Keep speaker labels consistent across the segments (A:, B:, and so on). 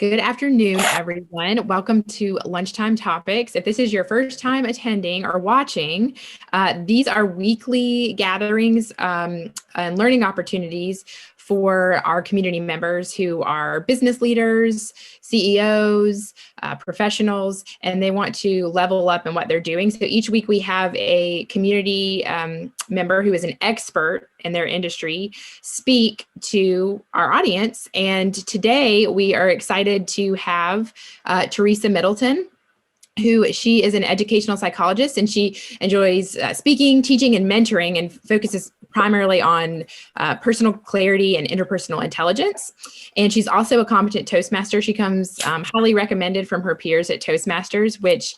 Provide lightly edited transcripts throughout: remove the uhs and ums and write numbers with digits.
A: Good afternoon, everyone. Welcome to Lunchtime Topics. If this is your first time attending or watching, these are weekly gatherings and learning opportunities for our community members who are business leaders, CEOs, professionals, and they want to level up in what they're doing. So each week we have a community member who is an expert in their industry speak to our audience. And today we are excited to have Teresa Middleton, she is an educational psychologist, and she enjoys speaking, teaching, and mentoring, and focuses primarily on personal clarity and interpersonal intelligence. And she's also a competent Toastmaster. She comes highly recommended from her peers at Toastmasters, which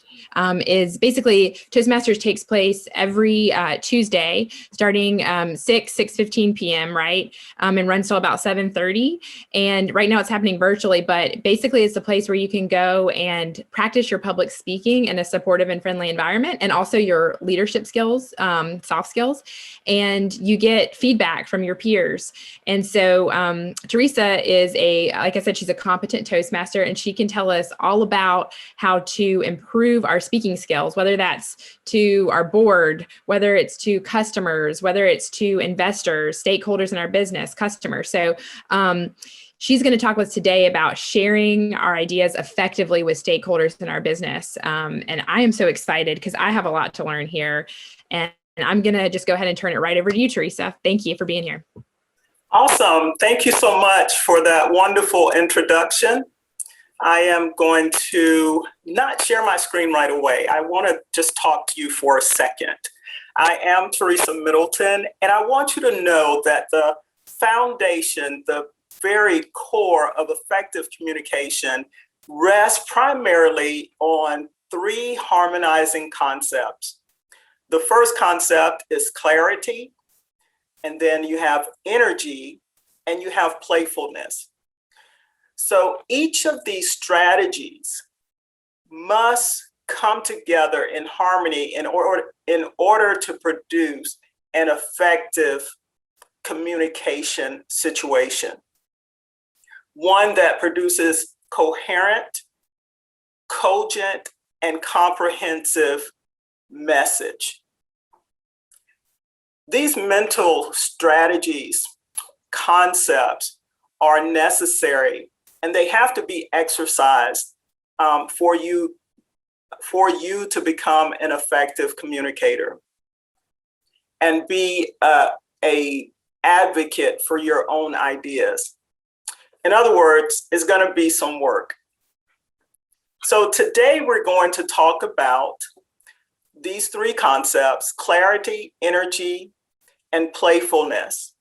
A: is basically, Toastmasters takes place every Tuesday, starting 6:15 p.m., right? And runs till about 7:30. And right now it's happening virtually, but basically it's a place where you can go and practice your public speaking in a supportive and friendly environment, and also your leadership skills, soft skills, and you get feedback from your peers. And so Teresa is like I said, she's a competent Toastmaster, and she can tell us all about how to improve our speaking skills, whether that's to our board, whether it's to customers, whether it's to investors, stakeholders in our business, customers. So she's going to talk with us today about sharing our ideas effectively with stakeholders in our business. And I am so excited because I have a lot to learn here. And I'm going to just go ahead and turn it right over to you, Teresa. Thank you for being here.
B: Awesome. Thank you so much for that wonderful introduction. I am going to not share my screen right away. I want to just talk to you for a second. I am Teresa Middleton, and I want you to know that the foundation, the very core of effective communication rests primarily on three harmonizing concepts. The first concept is clarity, and then you have energy, and you have playfulness. So each of these strategies must come together in harmony in order to produce an effective communication situation. One that produces coherent, cogent, and comprehensive message. These mental strategies, concepts are necessary, and they have to be exercised for you to become an effective communicator and be a advocate for your own ideas. In other words, it's going to be some work. So today we're going to talk about these three concepts: clarity, energy, and playfulness.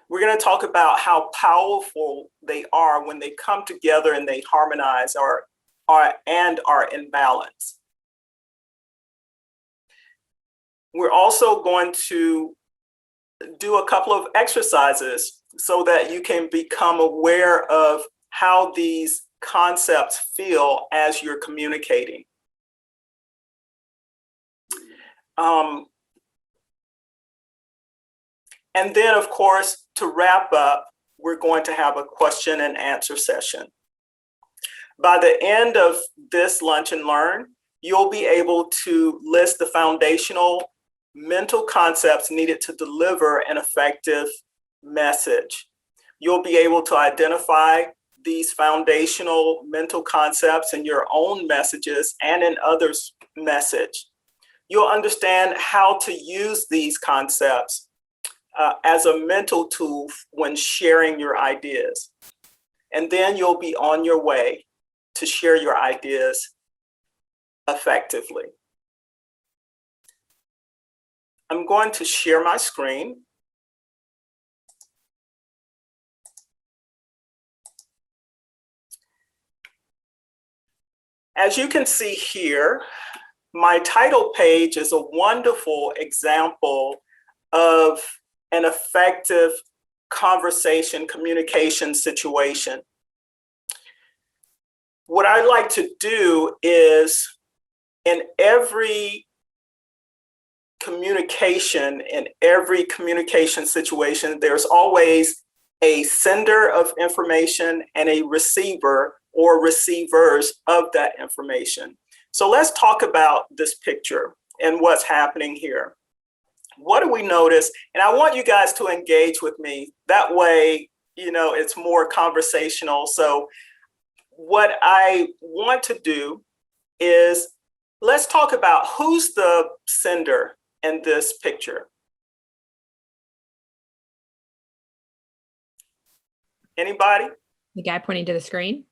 B: We're going to talk about how powerful they are when they come together and they harmonize and are in balance. We're also going to do a couple of exercises so that you can become aware of how these concepts feel as you're communicating. And then, of course, to wrap up, we're going to have a question and answer session. By the end of this Lunch and Learn, you'll be able to list the foundational mental concepts needed to deliver an effective message. You'll be able to identify these foundational mental concepts in your own messages and in others' message. You'll understand how to use these concepts as a mental tool when sharing your ideas. And then you'll be on your way to share your ideas effectively. I'm going to share my screen. As you can see here, my title page is a wonderful example of an effective conversation communication situation. What I like to do is, in every communication, in every communication situation, there's always a sender of information and a receiver or receivers of that information. So let's talk about this picture and what's happening here. What do we notice? And I want you guys to engage with me. That way, it's more conversational. So what I want to do is let's talk about who's the sender in this picture. Anybody?
A: The guy pointing to the screen?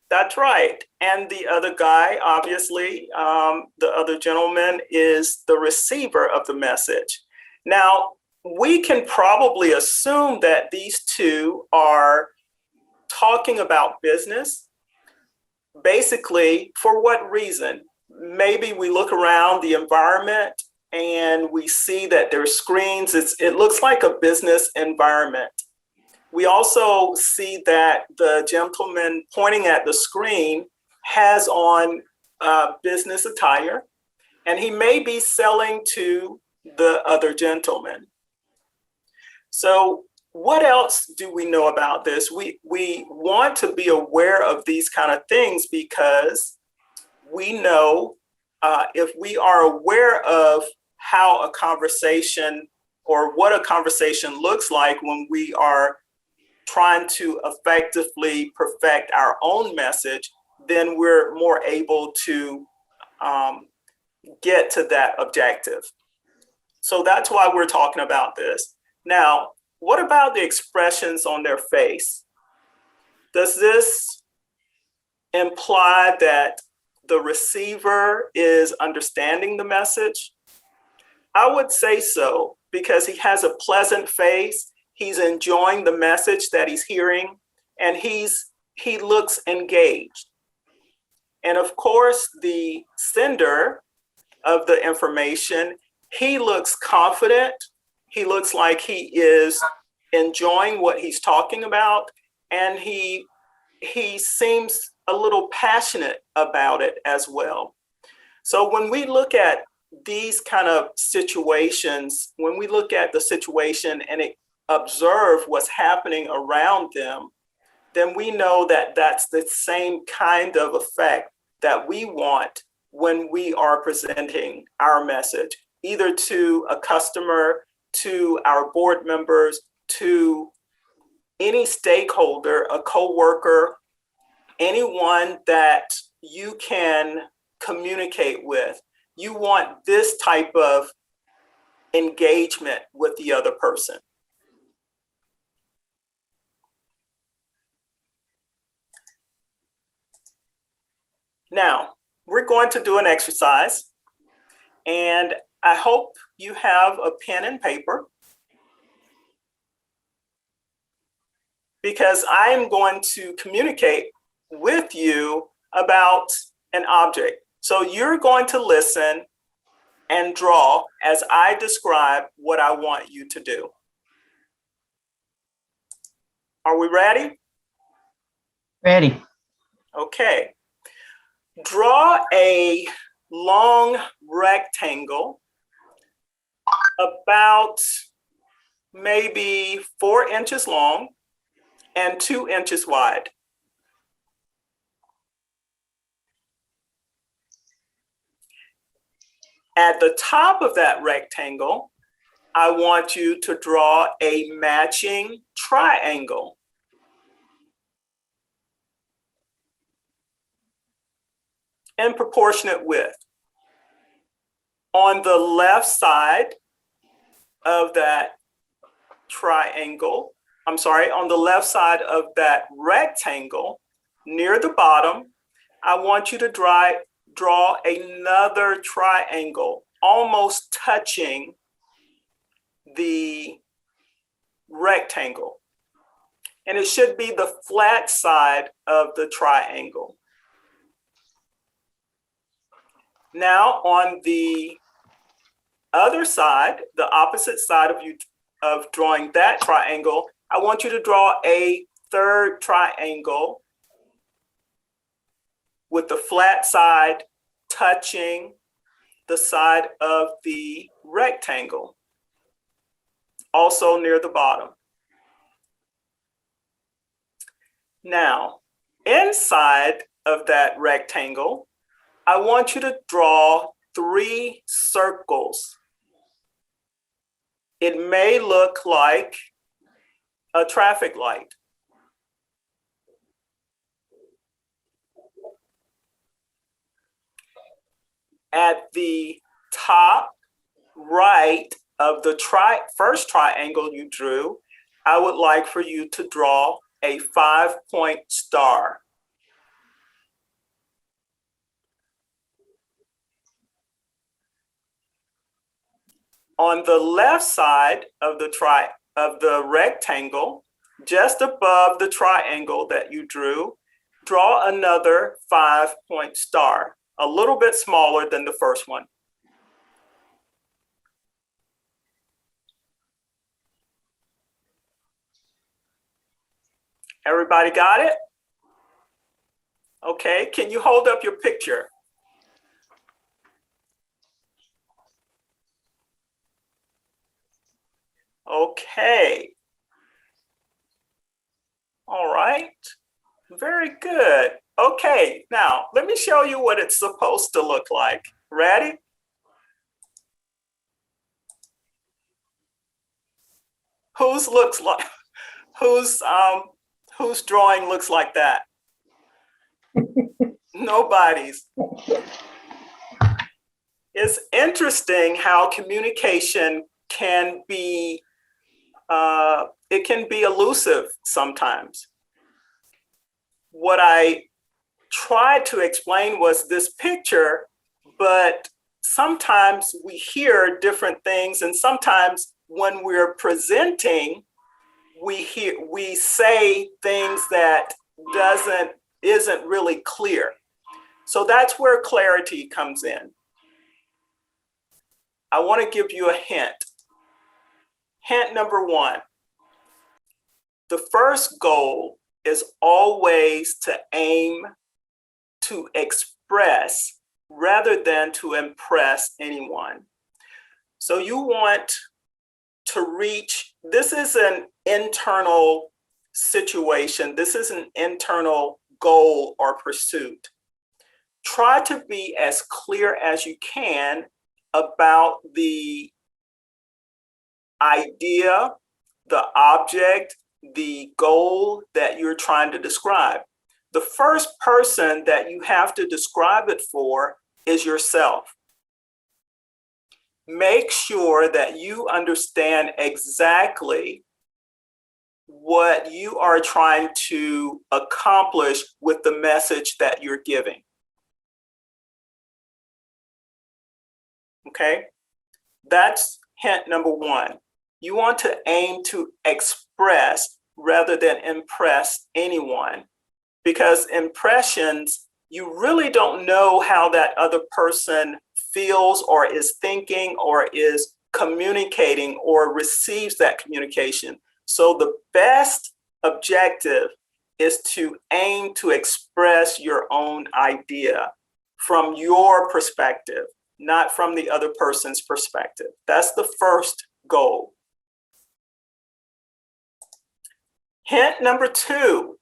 B: That's right. And the other guy, obviously, the other gentleman is the receiver of the message. Now, we can probably assume that these two are talking about business. Basically, for what reason? Maybe we look around the environment and we see that there's screens. It looks like a business environment. We also see that the gentleman pointing at the screen has on business attire, and he may be selling to the other gentleman. So what else do we know about this? We want to be aware of these kind of things because we know if we are aware of how a conversation or what a conversation looks like when we are trying to effectively perfect our own message, then we're more able to get to that objective. So that's why we're talking about this. Now, what about the expressions on their face? Does this imply that the receiver is understanding the message? I would say so, because he has a pleasant face. He's enjoying the message that he's hearing, and he looks engaged. And of course, the sender of the information, he looks confident. He looks like he is enjoying what he's talking about, and he seems a little passionate about it as well. So when we look at these kind of situations, when we look at the situation and observe what's happening around them, then we know that that's the same kind of effect that we want when we are presenting our message, either to a customer, to our board members, to any stakeholder, a coworker, anyone that you can communicate with. You want this type of engagement with the other person. Now, we're going to do an exercise, and I hope you have a pen and paper, because I am going to communicate with you about an object. So you're going to listen and draw as I describe what I want you to do. Are we ready?
C: Ready.
B: Okay. Draw a long rectangle about maybe 4 inches long and 2 inches wide. At the top of that rectangle, I want you to draw a matching triangle. In proportionate width. On the left side of that triangle, on the left side of that rectangle, near the bottom, I want you to draw another triangle, almost touching the rectangle. And it should be the flat side of the triangle. Now, on the other side, the opposite side of drawing that triangle, I want you to draw a third triangle with the flat side touching the side of the rectangle, also near the bottom. Now, inside of that rectangle, I want you to draw 3 circles. It may look like a traffic light. At the top right of the first triangle you drew, I would like for you to draw a 5-point star. On the left side of the rectangle, just above the triangle that you drew, draw another 5-point star, a little bit smaller than the first one. Everybody got it? Okay, can you hold up your picture? Okay. All right, very good. Okay, now let me show you what it's supposed to look like. Ready? Whose drawing looks like that? Nobody's. It's interesting how communication can be elusive sometimes. What I tried to explain was this picture, but sometimes we hear different things, and sometimes when we're presenting, we say things that isn't really clear. So that's where clarity comes in. I want to give you a hint. Hint number 1. The first goal is always to aim to express rather than to impress anyone. So you want to reach, this is an internal situation. This is an internal goal or pursuit. Try to be as clear as you can about the idea, the object, the goal that you're trying to describe. The first person that you have to describe it for is yourself. Make sure that you understand exactly what you are trying to accomplish with the message that you're giving. Okay, that's hint number 1. You want to aim to express rather than impress anyone, because impressions, you really don't know how that other person feels or is thinking or is communicating or receives that communication. So the best objective is to aim to express your own idea from your perspective, not from the other person's perspective. That's the first goal. Hint number 2,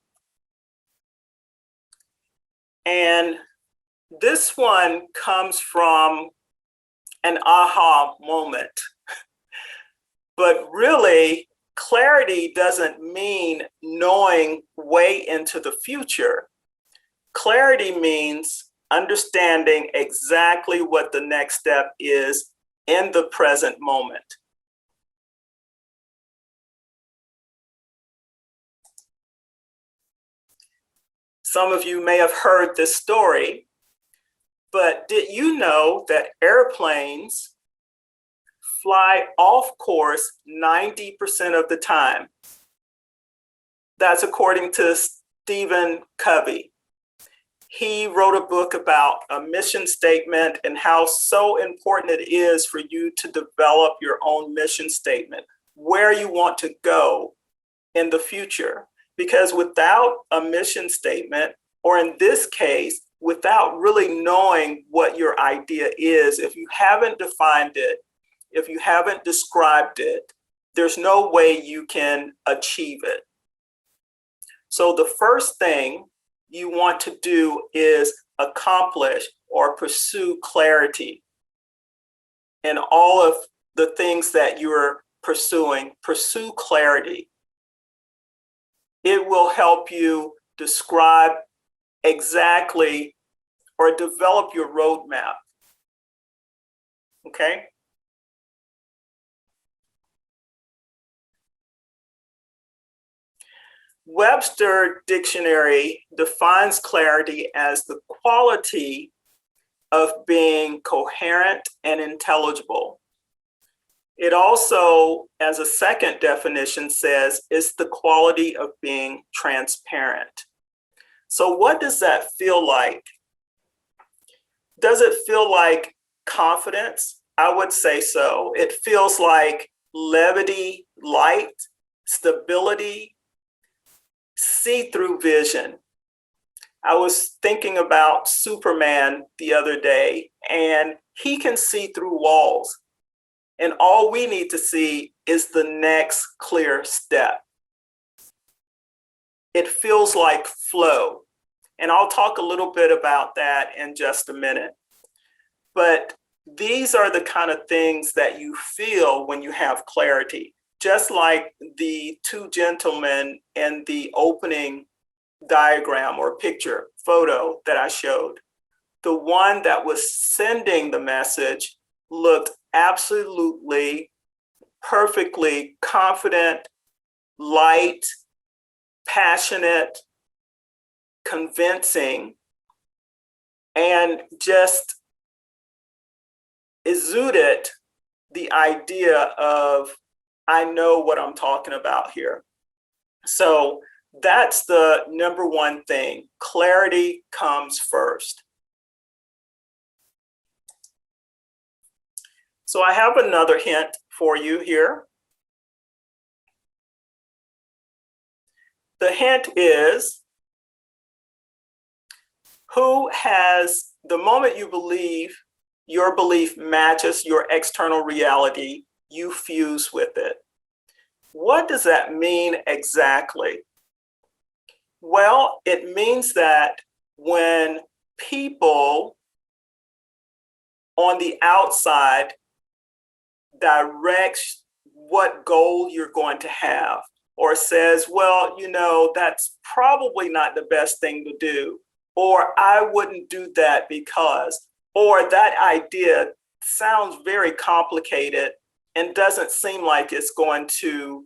B: and this one comes from an aha moment, but really clarity doesn't mean knowing way into the future. Clarity means understanding exactly what the next step is in the present moment. Some of you may have heard this story, but did you know that airplanes fly off course 90% of the time? That's according to Stephen Covey. He wrote a book about a mission statement and how so important it is for you to develop your own mission statement, where you want to go in the future. Because without a mission statement, or in this case, without really knowing what your idea is, if you haven't defined it, if you haven't described it, there's no way you can achieve it. So the first thing you want to do is accomplish or pursue clarity in all of the things that you're pursuing. Pursue clarity. It will help you describe exactly or develop your roadmap. Okay? Webster Dictionary defines clarity as the quality of being coherent and intelligible. It also, as a second definition, says it's the quality of being transparent. So what does that feel like? Does it feel like confidence? I would say so. It feels like levity, light, stability, see-through vision. I was thinking about Superman the other day, and he can see through walls. And all we need to see is the next clear step. It feels like flow. And I'll talk a little bit about that in just a minute. But these are the kind of things that you feel when you have clarity. Just like the two gentlemen in the opening diagram or picture, photo that I showed. The one that was sending the message looked absolutely, perfectly confident, light, passionate, convincing, and just exuded the idea of, I know what I'm talking about here. So that's the number one thing. Clarity comes first. So I have another hint for you here. The hint is, who has, the moment you believe your belief matches your external reality, you fuse with it. What does that mean exactly? Well, it means that when people on the outside directs what goal you're going to have, or says, well, you know, that's probably not the best thing to do, or I wouldn't do that because, or that idea sounds very complicated and doesn't seem like it's going to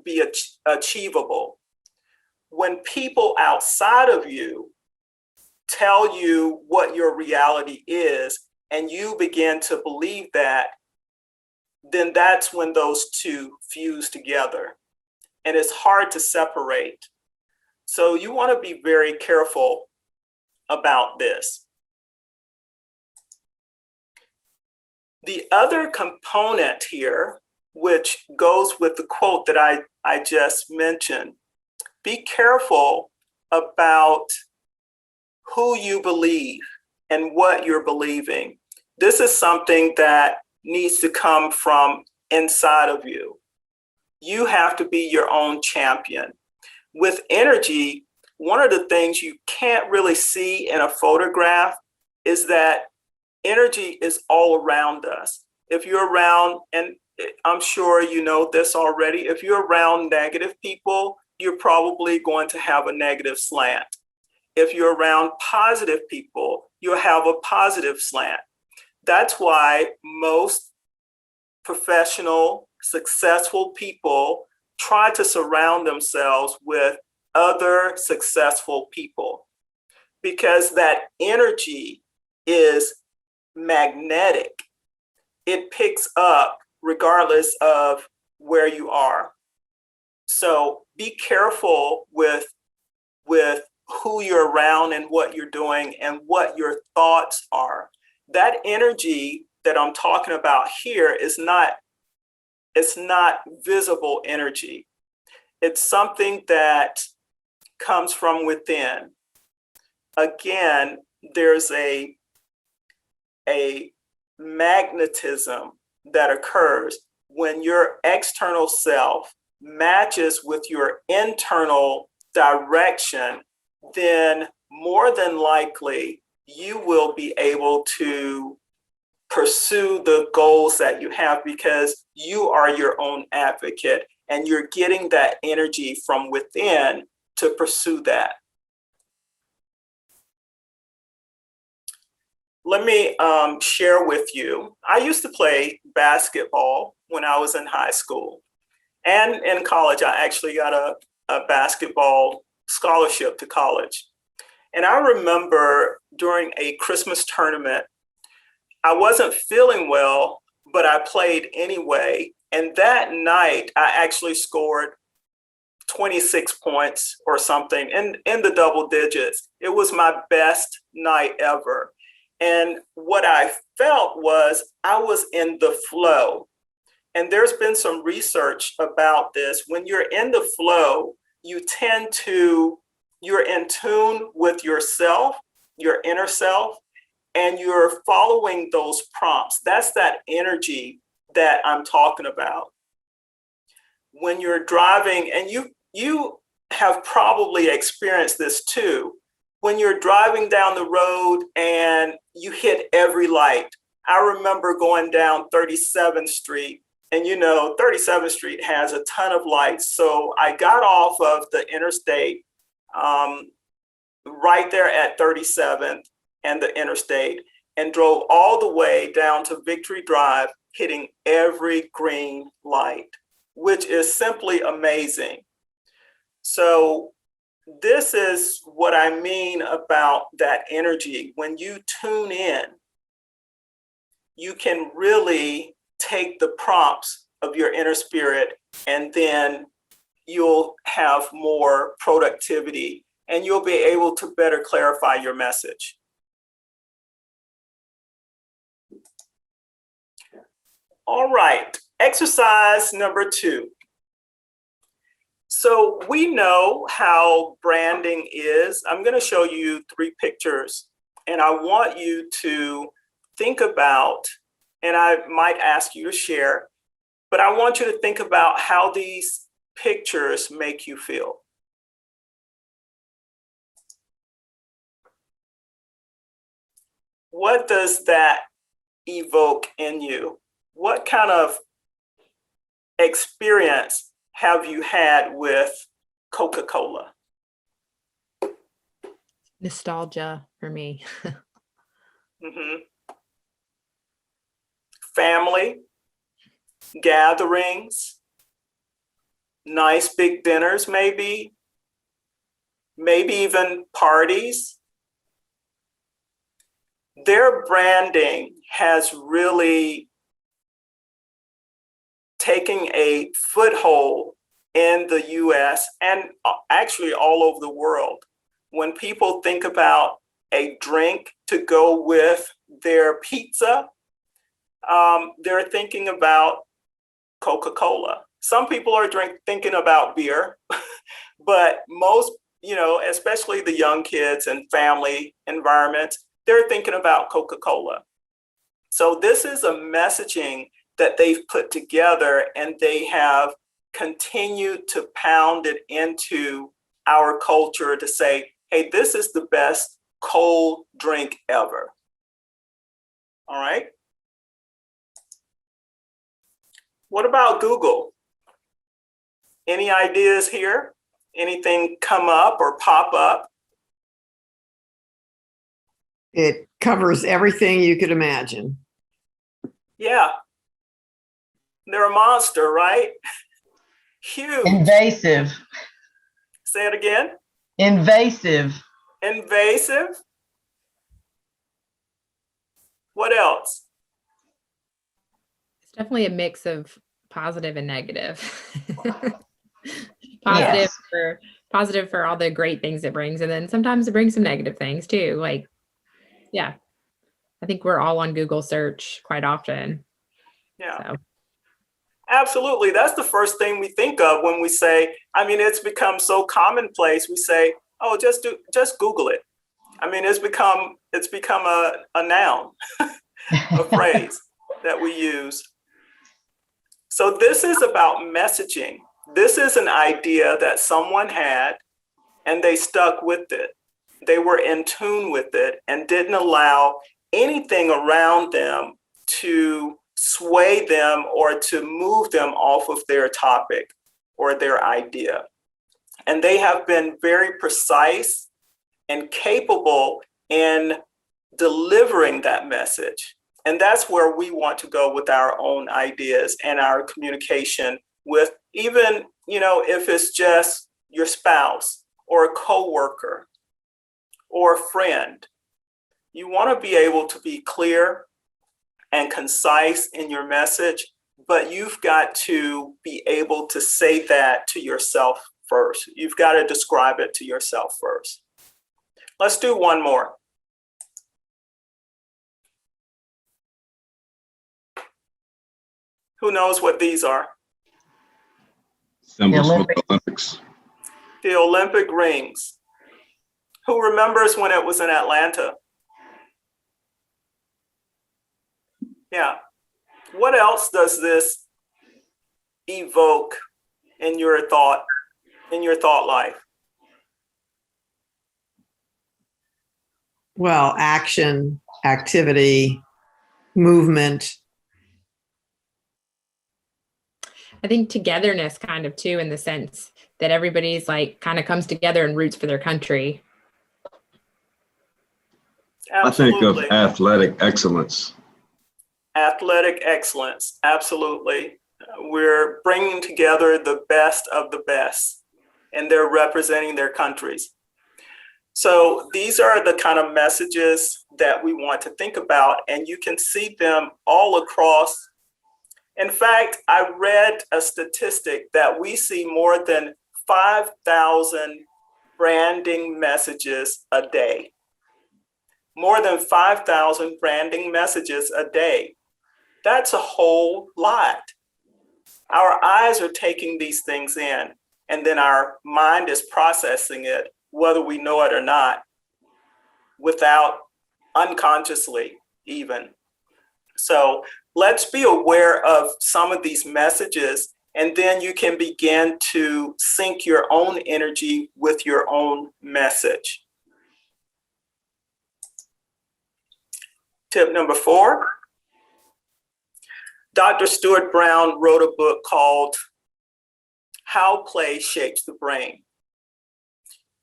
B: be achievable. When people outside of you tell you what your reality is and you begin to believe that, then that's when those two fuse together. And it's hard to separate. So you want to be very careful about this. The other component here, which goes with the quote that I just mentioned, be careful about who you believe and what you're believing. This is something that needs to come from inside of you. You have to be your own champion. With energy, one of the things you can't really see in a photograph is that energy is all around us. If you're around, and I'm sure you know this already, if you're around negative people, you're probably going to have a negative slant. If you're around positive people, you'll have a positive slant. That's why most professional, successful people try to surround themselves with other successful people, because that energy is magnetic. It picks up regardless of where you are. So be careful with who you're around and what you're doing and what your thoughts are. That energy that I'm talking about here is not, it's not visible energy. It's something that comes from within. Again, there's a magnetism that occurs when your external self matches with your internal direction then more than likely you will be able to pursue the goals that you have, because you are your own advocate and you're getting that energy from within to pursue that. Let me share with you. I used to play basketball when I was in high school, and in college. I actually got a basketball scholarship to college. And I remember during a Christmas tournament, I wasn't feeling well, but I played anyway. And that night, I actually scored 26 points or something in the double digits. It was my best night ever. And what I felt was I was in the flow. And there's been some research about this. When you're in the flow, you're in tune with yourself, your inner self, and you're following those prompts. That's that energy that I'm talking about. When you're driving, and you have probably experienced this too, when you're driving down the road and you hit every light. I remember going down 37th Street, and 37th Street has a ton of lights. So I got off of the interstate right there at 37th and the interstate, and drove all the way down to Victory Drive, hitting every green light, which is simply amazing. So this is what I mean about that energy. When you tune in, you can really take the prompts of your inner spirit, and then you'll have more productivity and you'll be able to better clarify your message. All right, exercise number 2. So we know how branding is. I'm going to show you 3 pictures, and I want you to think about, and I might ask you to share, but I want you to think about how these pictures make you feel. What does that evoke in you? What kind of experience have you had with Coca-Cola?
A: Nostalgia for me.
B: Mm-hmm. Family, gatherings, nice big dinners, maybe even parties. Their branding has really taken a foothold in the US and actually all over the world. When people think about a drink to go with their pizza, they're thinking about Coca-Cola. Some people are thinking about beer, but most, especially the young kids and family environments, they're thinking about Coca-Cola. So this is a messaging that they've put together, and they have continued to pound it into our culture to say, hey, this is the best cold drink ever. All right. What about Google? Any ideas here? Anything come up or pop up?
D: It covers everything you could imagine.
B: Yeah. They're a monster, right? Huge.
C: Invasive.
B: Say it again.
C: Invasive.
B: Invasive. What else?
A: It's definitely a mix of positive and negative.
C: Yes.
A: Positive for all the great things it brings, and then sometimes it brings some negative things too. Like, yeah, I think we're all on Google search quite often.
B: Yeah.
A: So.
B: Absolutely. That's the first thing we think of when we say, it's become so commonplace. We say, oh, just Google it. It's become a noun, a phrase that we use. So this is about messaging. This is an idea that someone had, and they stuck with it. They were in tune with it and didn't allow anything around them to sway them or to move them off of their topic or their idea. And they have been very precise and capable in delivering that message. And that's where we want to go with our own ideas and our communication with, even, if it's just your spouse or a coworker or a friend. You want to be able to be clear and concise in your message, but you've got to be able to say that to yourself first. You've got to describe it to yourself first. Let's do one more. Who knows what these are?
E: Symbols for the Olympics.
B: The Olympic rings. Who remembers when it was in Atlanta? Yeah. What else does this evoke in your thought life?
D: Well, action, activity, movement.
A: I think togetherness kind of too, in the sense that everybody's like kind of comes together and roots for their country.
B: Absolutely.
E: I think of athletic excellence.
B: Athletic excellence, absolutely. We're bringing together the best of the best, and they're representing their countries. So these are the kind of messages that we want to think about, and you can see them all across. In fact, I read a statistic that we see more than 5,000 branding messages a day. More than 5,000 branding messages a day. That's a whole lot. Our eyes are taking these things in, and then our mind is processing it, whether we know it or not, without unconsciously even. So let's be aware of some of these messages, and then you can begin to sync your own energy with your own message. Tip number 4. Dr. Stuart Brown wrote a book called How Play Shapes the Brain.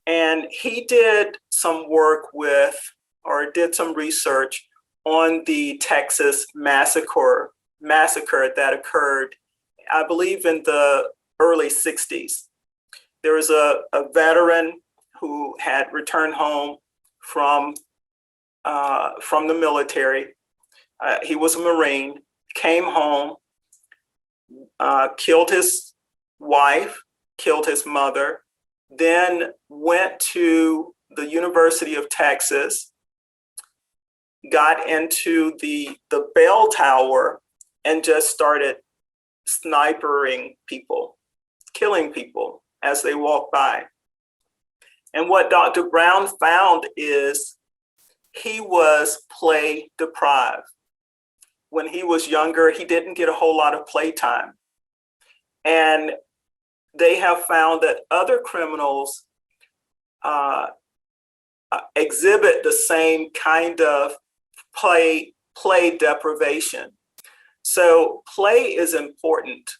B: And he did some work with, or did some research on the Texas massacre that occurred, I believe, in the early 60s. There was a veteran who had returned home from the military. He was a Marine, came home, killed his wife, killed his mother, then went to the University of Texas, got into the bell tower, and just started snipering people, killing people as they walked by. And what Dr. Brown found is he was play deprived. When he was younger, he didn't get a whole lot of playtime. And they have found that other criminals exhibit the same kind of play deprivation. So play is important.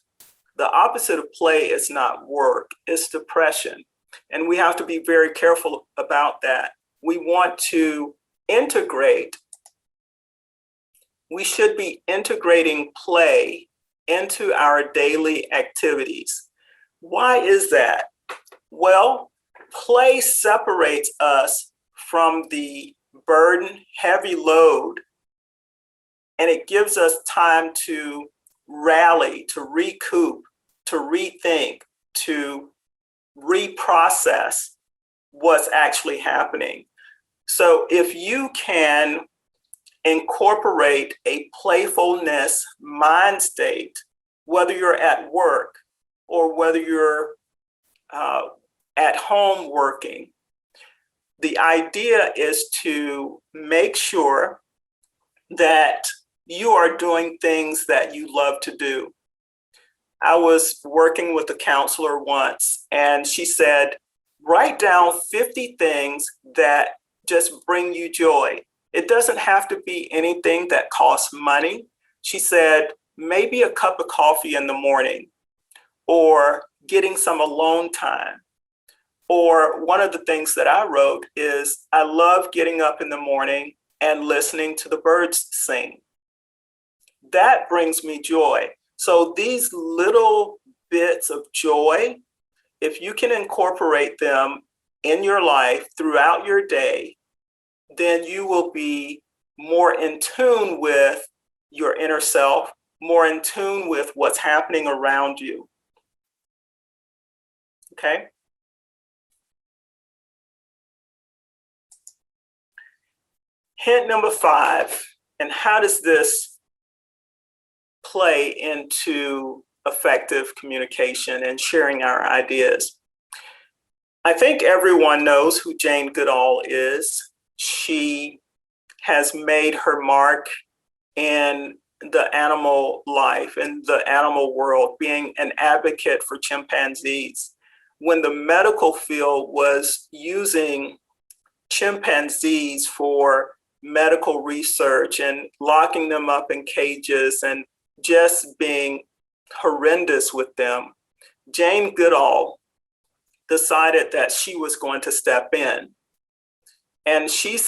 B: The opposite of play is not work, it's depression. And we have to be very careful about that. We want to integrate. We should be integrating play into our daily activities. Why is that? Well, play separates us from the burden, heavy load, and it gives us time to rally, to recoup, to rethink, to reprocess what's actually happening. So if you can incorporate a playfulness mind state, whether you're at work or whether you're at home working, the idea is to make sure that you are doing things that you love to do. I was working with a counselor once, and she said, Write down 50 things that just bring you joy. It doesn't have to be anything that costs money. She said, maybe a cup of coffee in the morning, or getting some alone time. Or one of the things that I wrote is, I love getting up in the morning and listening to the birds sing. That brings me joy. So these little bits of joy, if you can incorporate them in your life throughout your day, then you will be more in tune with your inner self, more in tune with what's happening around you. Okay? Hint number 5, and how does this play into effective communication and sharing our ideas? I think everyone knows who Jane Goodall is. She has made her mark in the animal life, in the animal world, being an advocate for chimpanzees. When the medical field was using chimpanzees for medical research and locking them up in cages and just being horrendous with them, Jane Goodall decided that she was going to step in. And she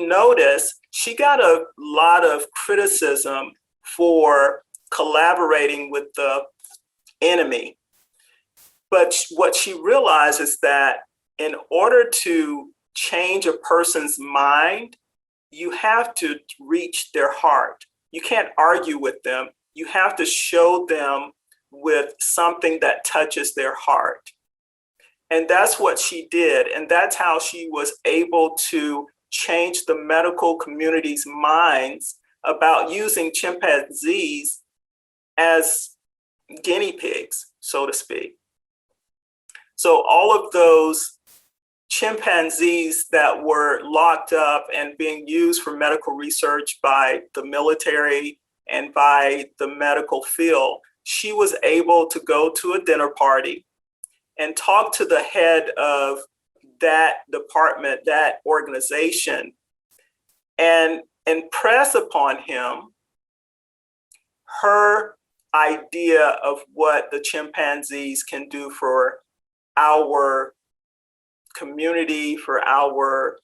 B: noticed she got a lot of criticism for collaborating with the enemy. But what she realized is that in order to change a person's mind, you have to reach their heart. You can't argue with them. You have to show them with something that touches their heart. And that's what she did. And that's how she was able to change the medical community's minds about using chimpanzees as guinea pigs, so to speak. So all of those chimpanzees that were locked up and being used for medical research by the military and by the medical field, she was able to go to a dinner party and talk to the head of that department, that organization, and impress upon him her idea of what the chimpanzees can do for our community, for our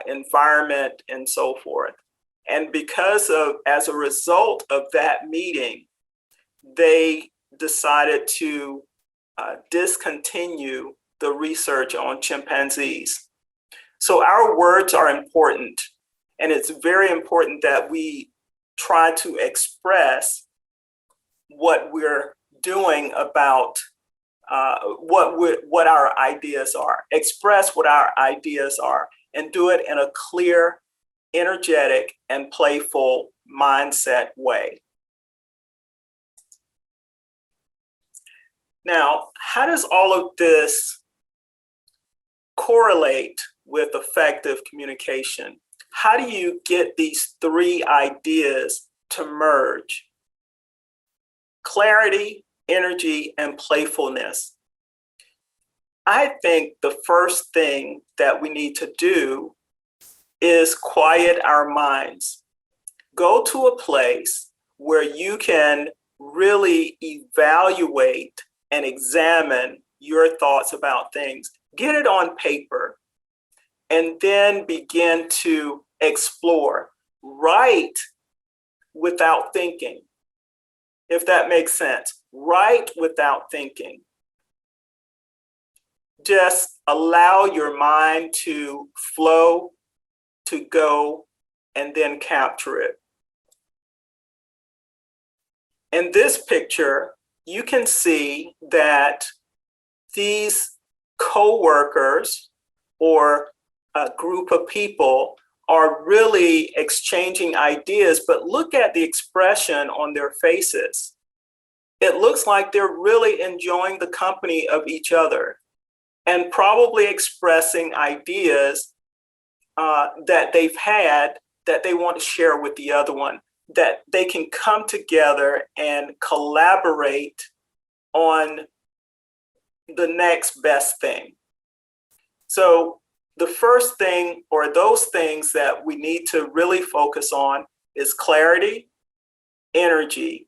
B: environment, and so forth. And as a result of that meeting, they decided to discontinue the research on chimpanzees. So our words are important, and it's very important that we try to express what we're doing about what our ideas are. Express what our ideas are, and do it in a clear, energetic, and playful mindset way. Now, how does all of this correlate with effective communication? How do you get these 3 ideas to merge? Clarity, energy, and playfulness. I think the first thing that we need to do is quiet our minds. Go to a place where you can really evaluate and examine your thoughts about things. Get it on paper, and then begin to explore. Write without thinking, if that makes sense. Write without thinking. Just allow your mind to flow, to go, and then capture it. In this picture, you can see that these co-workers or a group of people are really exchanging ideas, but look at the expression on their faces. It looks like they're really enjoying the company of each other and probably expressing ideas that they've had that they want to share with the other one, that they can come together and collaborate on the next best thing. So the first thing, or those things that we need to really focus on, is clarity, energy,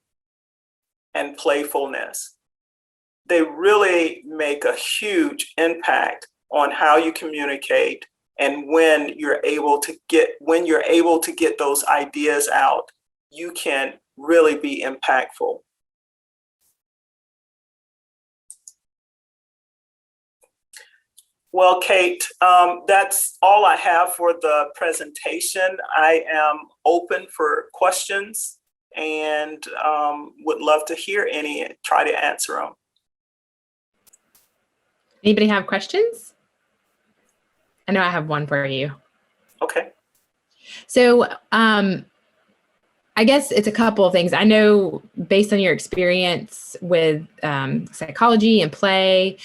B: and playfulness. They really make a huge impact on how you communicate and when you're able to get those ideas out, you can really be impactful. Well, Kate, that's all I have for the presentation. I am open for questions and would love to hear any and try to answer them.
A: Anybody have questions? I know I have one for you.
B: Okay.
A: So I guess it's a couple of things. I know based on your experience with psychology and play,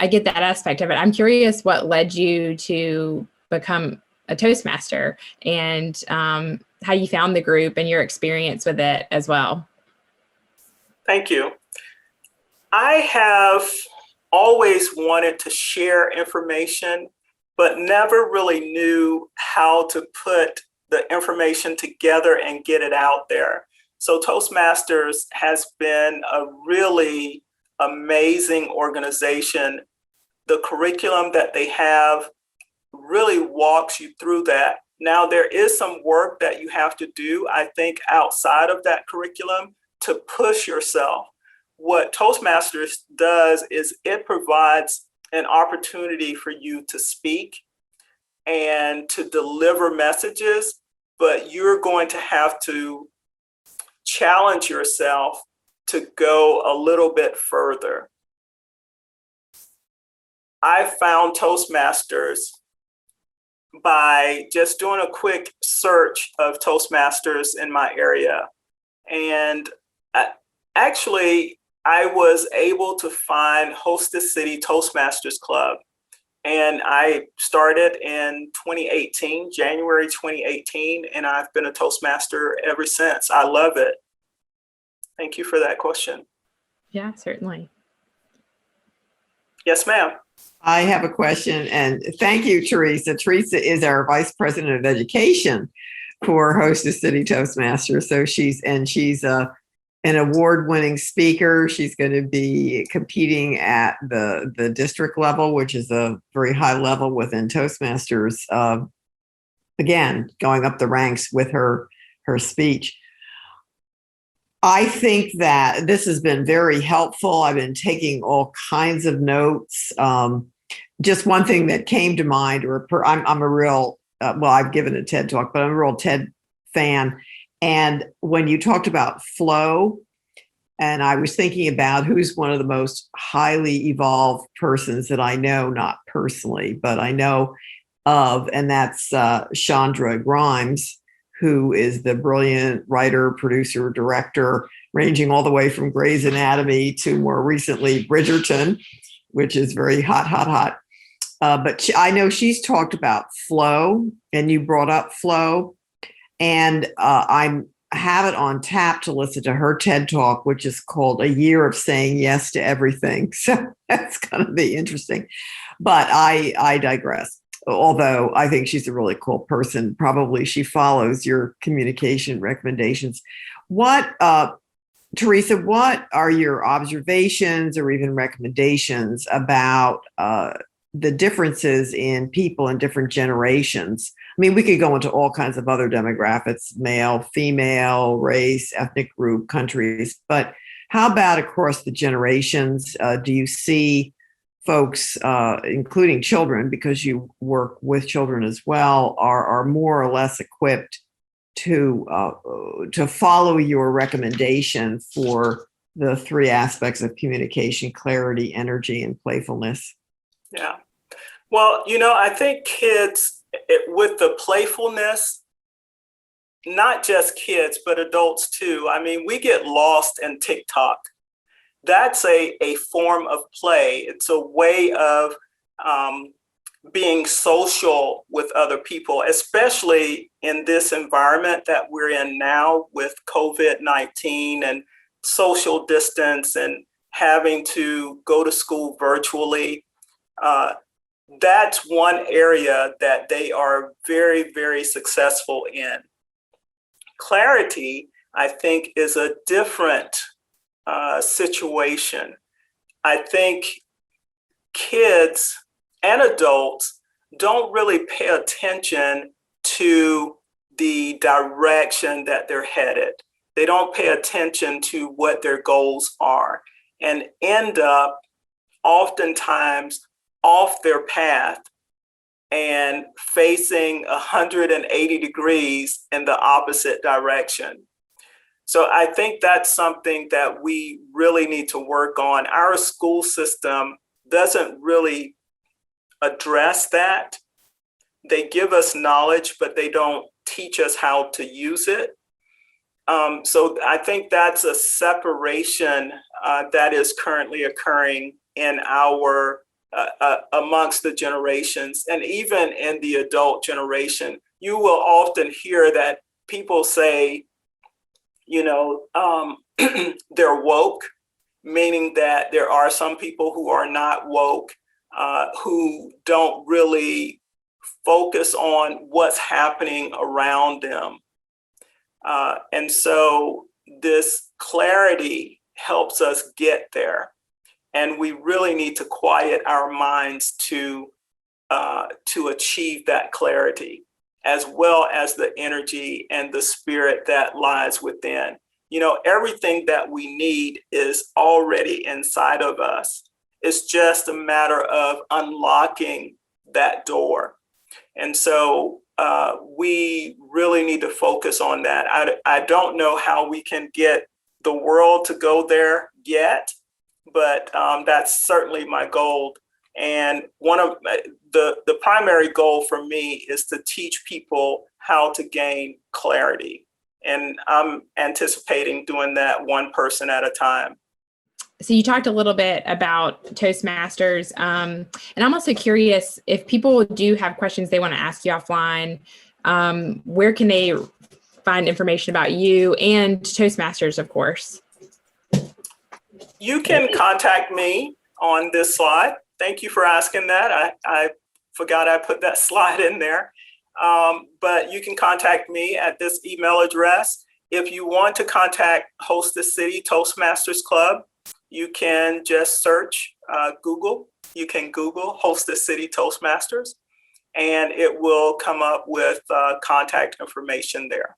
A: I get that aspect of it. I'm curious what led you to become a Toastmaster and how you found the group and your experience with it as well.
B: Thank you. I have always wanted to share information, but never really knew how to put the information together and get it out there. So Toastmasters has been a really amazing organization. The curriculum that they have really walks you through that. Now, there is some work that you have to do, I think, outside of that curriculum to push yourself. What Toastmasters does is it provides an opportunity for you to speak and to deliver messages, but you're going to have to challenge yourself to go a little bit further. I found Toastmasters by just doing a quick search of Toastmasters in my area. And I was able to find Hostess City Toastmasters Club. And I started in 2018, January 2018, and I've been a Toastmaster ever since. I love it. Thank you for that question.
A: Yeah, certainly.
B: Yes, ma'am.
D: I have a question, and thank you, Teresa. Teresa is our Vice President of Education for Hostess City Toastmasters. So she's an award-winning speaker. She's going to be competing at the district level, which is a very high level within Toastmasters. Again, going up the ranks with her speech. I think that this has been very helpful. I've been taking all kinds of notes. Just one thing that came to mind, I'm a real, I've given a TED talk, but I'm a real TED fan. And when you talked about flow, and I was thinking about who's one of the most highly evolved persons that I know, not personally, but I know of, and that's Chandra Grimes, who is the brilliant writer, producer, director, ranging all the way from Grey's Anatomy to more recently Bridgerton, which is very hot. But I know she's talked about flow, and you brought up flow. And I have it on tap to listen to her TED Talk, which is called A Year of Saying Yes to Everything. So that's going to be interesting. But I digress. Although I think she's a really cool person. Probably she follows your communication recommendations. Teresa, what are your observations or even recommendations about the differences in people in different generations? I mean, we could go into all kinds of other demographics, male, female, race, ethnic group, countries, but how about across the generations? Do you see folks, including children, because you work with children as well, are more or less equipped to follow your recommendation for the three aspects of communication: clarity, energy, and playfulness?
B: Yeah. Well, I think kids, with the playfulness, not just kids, but adults too. I mean, we get lost in TikTok. That's a form of play. It's a way of being social with other people, especially in this environment that we're in now with COVID-19 and social distance and having to go to school virtually. that's one area that they are very, very successful in. Clarity, I think, is a different situation. I think kids and adults don't really pay attention to the direction that they're headed. They don't pay attention to what their goals are and end up oftentimes off their path and facing 180 degrees in the opposite direction. So I think that's something that we really need to work on. Our school system doesn't really address that. They give us knowledge, but they don't teach us how to use it. So I think that's a separation that is currently occurring in our amongst the generations, and even in the adult generation. You will often hear that people say, they're woke, meaning that there are some people who are not woke, who don't really focus on what's happening around them. And so this clarity helps us get there. And we really need to quiet our minds to achieve that clarity, as well as the energy and the spirit that lies within. Everything that we need is already inside of us. It's just a matter of unlocking that door. And so we really need to focus on that. I don't know how we can get the world to go there yet, but that's certainly my goal. And one of the primary goal for me is to teach people how to gain clarity. And I'm anticipating doing that one person at a time.
A: So you talked a little bit about Toastmasters, and I'm also curious if people do have questions they want to ask you offline, where can they find information about you and Toastmasters, of course?
B: You can contact me on this slide. Thank you for asking that. I forgot I put that slide in there. But you can contact me at this email address. If you want to contact Host the City Toastmasters Club, you can just search Google. You can Google Host the City Toastmasters, and it will come up with contact information there.